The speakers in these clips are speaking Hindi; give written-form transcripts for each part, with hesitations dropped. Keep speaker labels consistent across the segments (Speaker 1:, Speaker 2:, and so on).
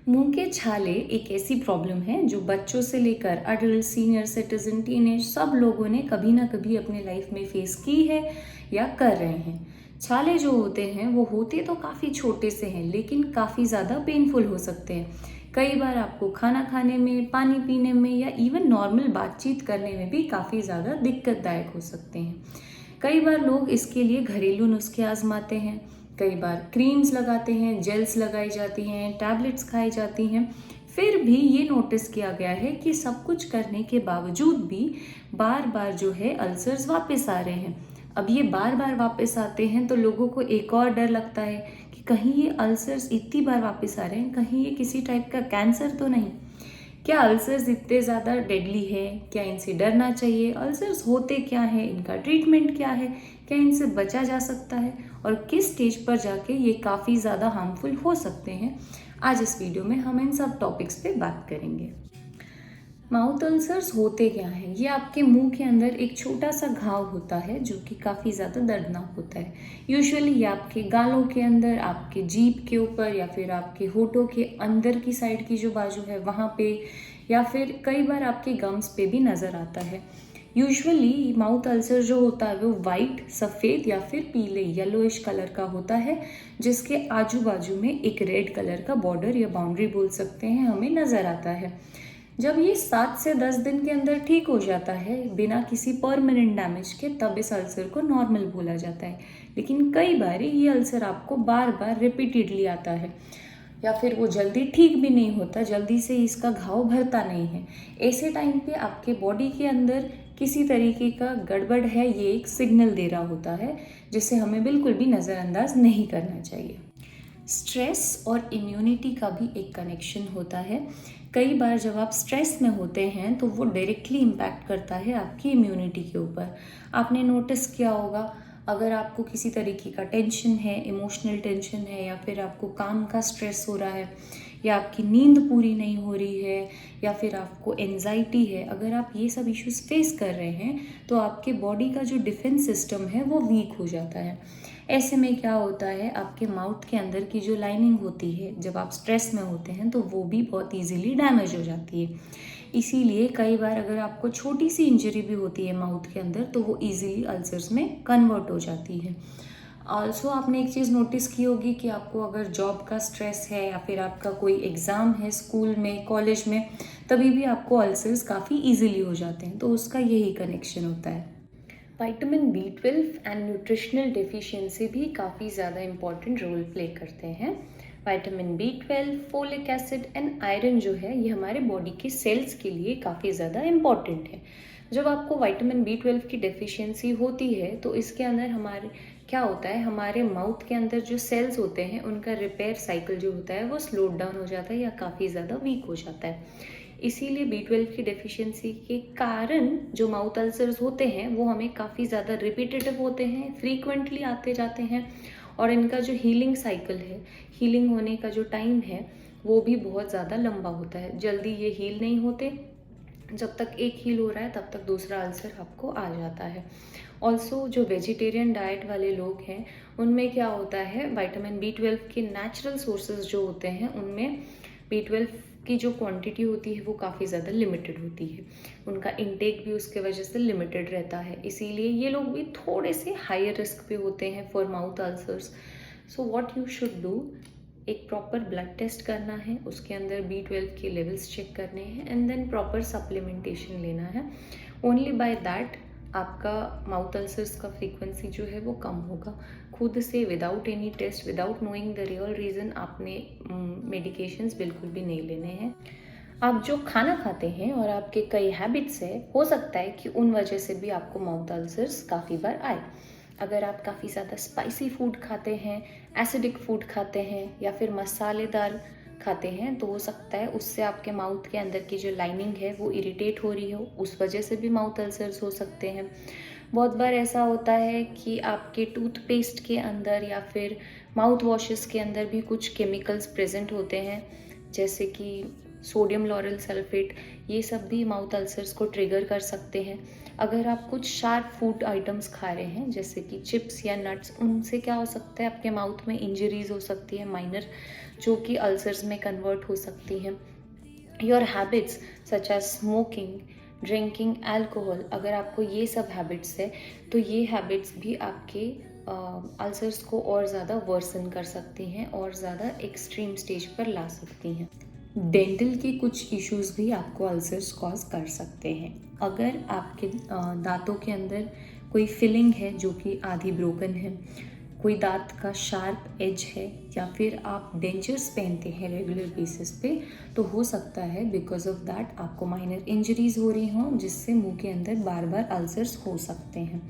Speaker 1: मुंह के छाले एक ऐसी प्रॉब्लम है जो बच्चों से लेकर अडल्ट, सीनियर सिटीजन, टीनेज सब लोगों ने कभी ना कभी अपने लाइफ में फेस की है या कर रहे हैं। छाले जो होते हैं वो होते तो काफ़ी छोटे से हैं लेकिन काफ़ी ज़्यादा पेनफुल हो सकते हैं। कई बार आपको खाना खाने में, पानी पीने में या इवन नॉर्मल बातचीत करने में भी काफ़ी ज़्यादा दिक्कतदायक हो सकते हैं। कई बार लोग इसके लिए घरेलू नुस्खे आजमाते हैं, कई बार क्रीम्स लगाते हैं, जेल्स लगाई जाती हैं, टैबलेट्स खाई जाती हैं। फिर भी ये नोटिस किया गया है कि सब कुछ करने के बावजूद भी बार बार जो है अल्सर्स वापस आ रहे हैं। अब ये बार बार वापस आते हैं तो लोगों को एक और डर लगता है कि कहीं ये अल्सर्स इतनी बार वापस आ रहे हैं, कहीं ये किसी टाइप का कैंसर तो नहीं। क्या अल्सर्स इतने ज़्यादा डेडली है? क्या इनसे डरना चाहिए? अल्सर्स होते क्या हैं? इनका ट्रीटमेंट क्या है? क्या इनसे बचा जा सकता है? और किस स्टेज पर जाके ये काफ़ी ज़्यादा हार्मफुल हो सकते हैं? आज इस वीडियो में हम इन सब टॉपिक्स पे बात करेंगे। माउथ अल्सर्स होते क्या हैं? ये आपके मुंह के अंदर एक छोटा सा घाव होता है जो कि काफ़ी ज़्यादा दर्दनाक होता है। यूजुअली ये आपके गालों के अंदर, आपके जीभ के ऊपर या फिर आपके होठों के अंदर की साइड की जो बाजू है वहाँ पे, या फिर कई बार आपके गम्स पे भी नज़र आता है। यूजुअली माउथ अल्सर जो होता है वो वाइट, सफ़ेद या फिर पीले येलोइश कलर का होता है, जिसके आजू बाजू में एक रेड कलर का बॉर्डर या बाउंड्री बोल सकते हैं हमें नज़र आता है। जब ये 7 से 10 दिन के अंदर ठीक हो जाता है बिना किसी परमानेंट डैमेज के, तब इस अल्सर को नॉर्मल बोला जाता है। लेकिन कई बार ये अल्सर आपको बार बार रिपीटेडली आता है या फिर वो जल्दी ठीक भी नहीं होता, जल्दी से इसका घाव भरता नहीं है। ऐसे टाइम पे आपके बॉडी के अंदर किसी तरीके का गड़बड़ है, ये एक सिग्नल दे रहा होता है जिसे हमें बिल्कुल भी नज़रअंदाज नहीं करना चाहिए। स्ट्रेस और इम्यूनिटी का भी एक कनेक्शन होता है। कई बार जब आप स्ट्रेस में होते हैं तो वो डायरेक्टली इम्पैक्ट करता है आपकी इम्यूनिटी के ऊपर। आपने नोटिस किया होगा, अगर आपको किसी तरीके का टेंशन है, इमोशनल टेंशन है, या फिर आपको काम का स्ट्रेस हो रहा है, या आपकी नींद पूरी नहीं हो रही है, या फिर आपको एंजाइटी है, अगर आप ये सब इश्यूज फेस कर रहे हैं तो आपके बॉडी का जो डिफेंस सिस्टम है वो वीक हो जाता है। ऐसे में क्या होता है, आपके माउथ के अंदर की जो लाइनिंग होती है जब आप स्ट्रेस में होते हैं तो वो भी बहुत ईजीली डैमेज हो जाती है। इसीलिए कई बार अगर आपको छोटी सी इंजरी भी होती है माउथ के अंदर तो वो ईजिली अल्सर्स में कन्वर्ट हो जाती है। ऑल्सो आपने एक चीज़ नोटिस की होगी कि आपको अगर जॉब का स्ट्रेस है या फिर आपका कोई एग्ज़ाम है स्कूल में, कॉलेज में, तभी भी आपको अल्सर्स काफ़ी ईजिली हो जाते हैं, तो उसका यही कनेक्शन होता है। Vitamin B12 and nutritional deficiency भी काफ़ी ज़्यादा इम्पॉर्टेंट रोल प्ले करते हैं। Vitamin B12, folic acid and iron जो है ये हमारे बॉडी के सेल्स के लिए काफ़ी ज़्यादा इम्पॉर्टेंट है। जब आपको विटामिन B12 की डेफिशिएंसी होती है तो इसके अंदर हमारे क्या होता है, हमारे माउथ के अंदर जो सेल्स होते हैं उनका रिपेयर साइकिल जो होता है वो स्लो डाउन हो जाता है या काफ़ी ज़्यादा वीक हो जाता है। इसीलिए B12 की डेफिशिएंसी के कारण जो माउथ अल्सर्स होते हैं वो हमें काफ़ी ज़्यादा रिपीटेटिव होते हैं, फ्रीक्वेंटली आते जाते हैं, और इनका जो हीलिंग साइकिल है, हीलिंग होने का जो टाइम है वो भी बहुत ज़्यादा लंबा होता है। जल्दी ये हील नहीं होते, जब तक एक हील हो रहा है तब तक दूसरा अल्सर आपको आ जाता है। ऑल्सो जो वेजिटेरियन डाइट वाले लोग हैं उनमें क्या होता है, विटामिन B12 के नेचुरल सोर्सेज जो होते हैं उनमें B12 की जो क्वांटिटी होती है वो काफ़ी ज़्यादा लिमिटेड होती है, उनका इनटेक भी उसके वजह से लिमिटेड रहता है। इसीलिए ये लोग भी थोड़े से हायर रिस्क पे होते हैं for mouth ulcers. So what you should do, एक प्रॉपर ब्लड टेस्ट करना है, उसके अंदर B12 के लेवल्स चेक करने हैं एंड देन प्रॉपर सप्लीमेंटेशन लेना है। ओनली बाय दैट आपका माउथ अल्सर्स का फ्रीक्वेंसी जो है वो कम होगा। खुद से without any test, without knowing the real reason आपने मेडिकेशंस बिल्कुल भी नहीं लेने हैं। आप जो खाना खाते हैं और आपके कई हैबिट्स है, हो सकता है कि उन वजह से भी आपको माउथ अल्सर्स काफ़ी बार आए। अगर आप काफ़ी ज़्यादा स्पाइसी फूड खाते हैं, एसिडिक फूड खाते हैं या फिर मसालेदार खाते हैं तो हो सकता है उससे आपके माउथ के अंदर की जो लाइनिंग है वो इरिटेट हो रही हो, उस वजह से भी माउथ अल्सर्स हो सकते हैं। बहुत बार ऐसा होता है कि आपके टूथपेस्ट के अंदर या फिर माउथ वॉशेस के अंदर भी कुछ केमिकल्स प्रेजेंट होते हैं, जैसे कि सोडियम लॉरेल सल्फेट, ये सब भी माउथ अल्सर्स को ट्रिगर कर सकते हैं। अगर आप कुछ शार्प फूड आइटम्स खा रहे हैं जैसे कि चिप्स या नट्स, उनसे क्या हो सकता है, आपके माउथ में इंजरीज हो सकती है माइनर, जो कि अल्सर्स में कन्वर्ट हो सकती हैं। Your habits such as smoking, drinking alcohol, अगर आपको ये सब हैबिट्स है तो ये हैबिट्स भी आपके अल्सर्स को और ज़्यादा वर्सन कर सकती हैं और ज़्यादा एक्सट्रीम स्टेज पर ला सकती हैं। डेंटल के कुछ इश्यूज भी आपको अल्सर्स कॉज कर सकते हैं। अगर आपके दांतों के अंदर कोई फिलिंग है जो कि आधी ब्रोकन है, कोई दांत का शार्प एज है, या फिर आप डेंचर्स पहनते हैं रेगुलर बेसिस पे, तो हो सकता है बिकॉज ऑफ दैट आपको माइनर इंजरीज हो रही हों जिससे मुंह के अंदर बार बार अल्सर्स हो सकते हैं।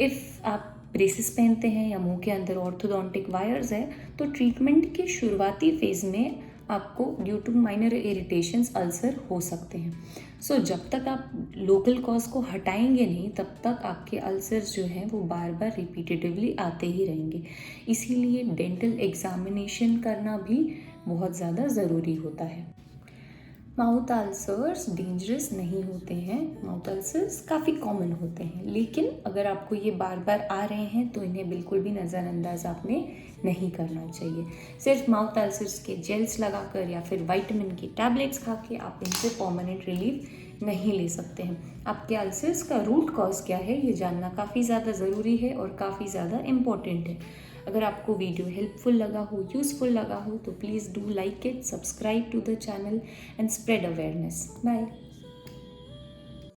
Speaker 1: इफ़ आप ब्रेसेस पहनते हैं या मुंह के अंदर ऑर्थोडोंटिक वायर्स है तो ट्रीटमेंट के शुरुआती फेज़ में आपको due to minor irritations ulcer हो सकते हैं। सो जब तक आप लोकल कॉज को हटाएंगे नहीं तब तक आपके अल्सर्स जो हैं वो बार बार रिपीटेटिवली आते ही रहेंगे। इसीलिए डेंटल एग्जामिनेशन करना भी बहुत ज़्यादा ज़रूरी होता है। माउथ अल्सर्स डेंजरस नहीं होते हैं, माउथ अल्सर्स काफ़ी कॉमन होते हैं, लेकिन अगर आपको ये बार बार आ रहे हैं तो इन्हें बिल्कुल भी नज़रअंदाज आपने नहीं करना चाहिए। सिर्फ माउथ अल्सर्स के जेल्स लगाकर या फिर विटामिन की टैबलेट्स खा के आप इनसे परमानेंट रिलीफ नहीं ले सकते हैं। आपके अल्सर्स का रूट कॉज क्या है ये जानना काफ़ी ज़्यादा ज़रूरी है और काफ़ी ज़्यादा इम्पॉर्टेंट है। अगर आपको वीडियो हेल्पफुल लगा हो, यूज़फुल लगा हो तो please do like it, subscribe to the channel and spread awareness. Bye.